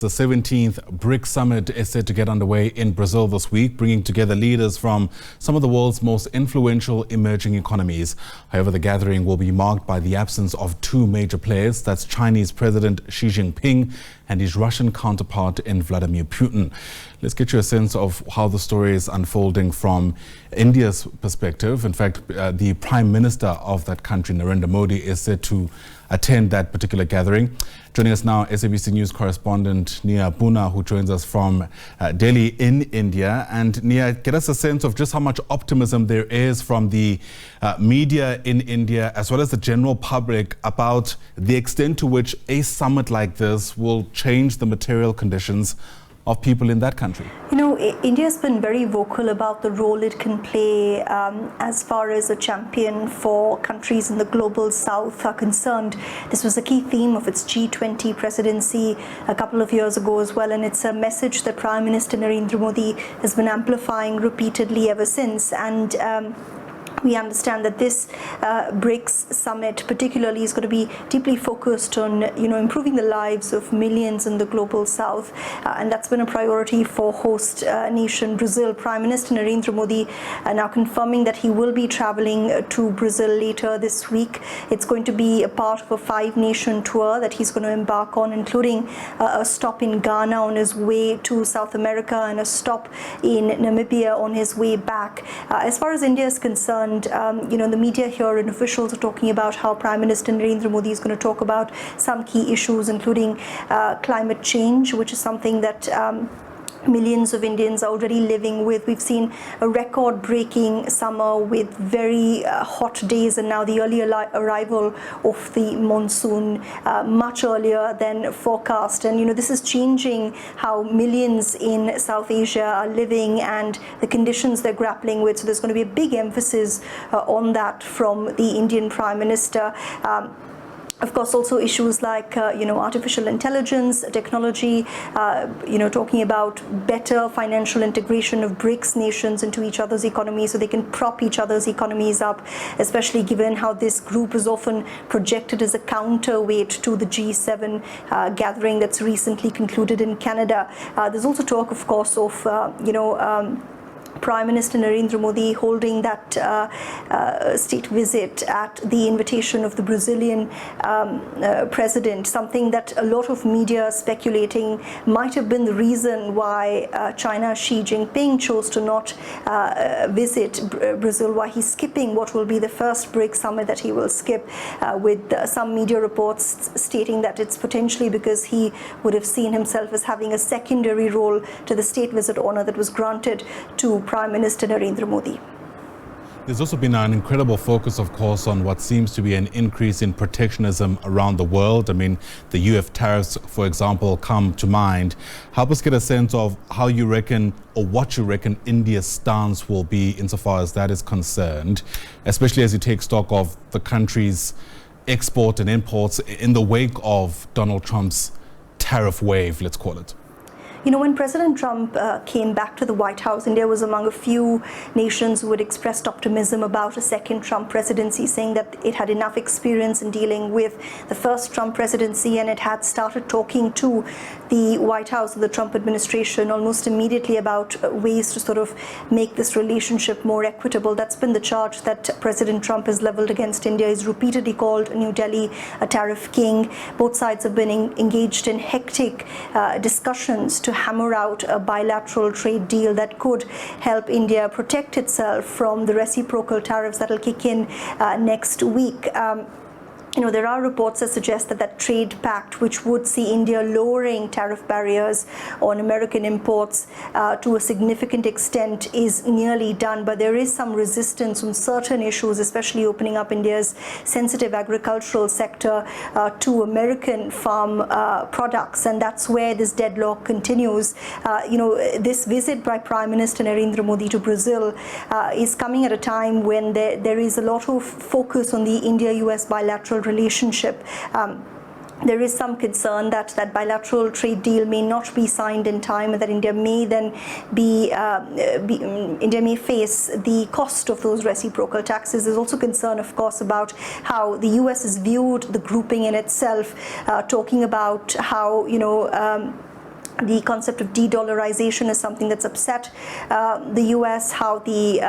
The 17th BRICS Summit is set to get underway in Brazil this week, bringing together leaders from some of the world's most influential emerging economies. However, the gathering will be marked by the absence of two major players. That's Chinese President Xi Jinping and his Russian counterpart in Vladimir Putin. Let's get you a sense of how the story is unfolding from India's perspective. In fact, the Prime Minister of that country, Narendra Modi, is set to attend that particular gathering. Joining us now, SABC News correspondent Neha, who joins us from Delhi in India. And Neha, get us a sense of just how much optimism there is from the media in India, as well as the general public, about the extent to which a summit like this will change the material conditions of people in that country. You know, India's been very vocal about the role it can play as far as a champion for countries in the global south are concerned. This was a key theme of its G20 presidency a couple of years ago as well, and it's a message that Prime Minister Narendra Modi has been amplifying repeatedly ever since. And we understand that this BRICS Summit particularly is going to be deeply focused on, improving the lives of millions in the global south. And that's been a priority for host nation Brazil. Prime Minister Narendra Modi now confirming that he will be traveling to Brazil later this week. It's going to be a part of a 5-nation tour that he's going to embark on, including a stop in Ghana on his way to South America and a stop in Namibia on his way back. As far as India is concerned, the media here and officials are talking about how Prime Minister Narendra Modi is going to talk about some key issues, including climate change, which is something that millions of Indians are already living with. We've seen a record-breaking summer with very hot days, and now the early arrival of the monsoon much earlier than forecast. And this is changing how millions in South Asia are living and the conditions they're grappling with. So there's going to be a big emphasis on that from the Indian Prime Minister. Of course, also issues like, artificial intelligence, technology, talking about better financial integration of BRICS nations into each other's economies so they can prop each other's economies up, especially given how this group is often projected as a counterweight to the G7 gathering that's recently concluded in Canada. There's also talk, of course, of, Prime Minister Narendra Modi holding that state visit at the invitation of the Brazilian president, something that a lot of media are speculating might have been the reason why China's Xi Jinping chose to not visit Brazil, why he's skipping what will be the first BRICS summit that he will skip, with some media reports stating that it's potentially because he would have seen himself as having a secondary role to the state visit honor that was granted to Prime Minister Narendra Modi. There's also been an incredible focus, of course, on what seems to be an increase in protectionism around the world. I mean, the US tariffs, for example, come to mind. Help us get a sense of how you reckon, or what you reckon India's stance will be insofar as that is concerned, especially as you take stock of the country's export and imports in the wake of Donald Trump's tariff wave, let's call it. When President Trump came back to the White House, India was among a few nations who had expressed optimism about a second Trump presidency, saying that it had enough experience in dealing with the first Trump presidency, and it had started talking to the White House of the Trump administration almost immediately about ways to sort of make this relationship more equitable. That's been the charge that President Trump has leveled against India. He's repeatedly called New Delhi a tariff king. Both sides have been engaged in hectic discussions to hammer out a bilateral trade deal that could help India protect itself from the reciprocal tariffs that will kick in next week. There are reports that suggest that trade pact, which would see India lowering tariff barriers on American imports to a significant extent, is nearly done. But there is some resistance on certain issues, especially opening up India's sensitive agricultural sector to American farm products. And that's where this deadlock continues. This visit by Prime Minister Narendra Modi to Brazil is coming at a time when there is a lot of focus on the India-US bilateral relationship. There is some concern that that bilateral trade deal may not be signed in time, and that India may then India may face the cost of those reciprocal taxes. There's also concern, of course, about how the US has viewed the grouping in itself, talking about how The concept of de-dollarization is something that's upset the US. How the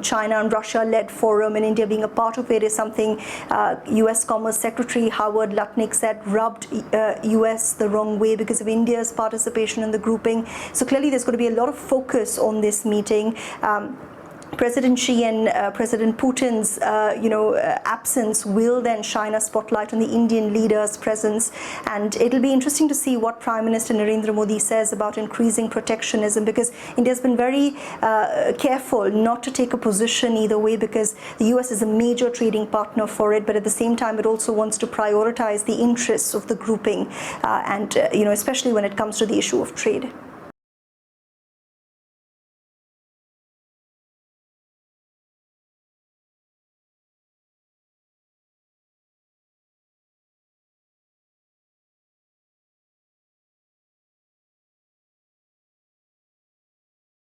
China and Russia-led forum and India being a part of it is something US Commerce Secretary Howard Lutnick said rubbed US the wrong way because of India's participation in the grouping. So clearly there's going to be a lot of focus on this meeting. President Xi and President Putin's absence will then shine a spotlight on the Indian leader's presence, and it'll be interesting to see what Prime Minister Narendra Modi says about increasing protectionism, because India's been very careful not to take a position either way, because the US is a major trading partner for it, but at the same time it also wants to prioritize the interests of the grouping, and especially when it comes to the issue of trade.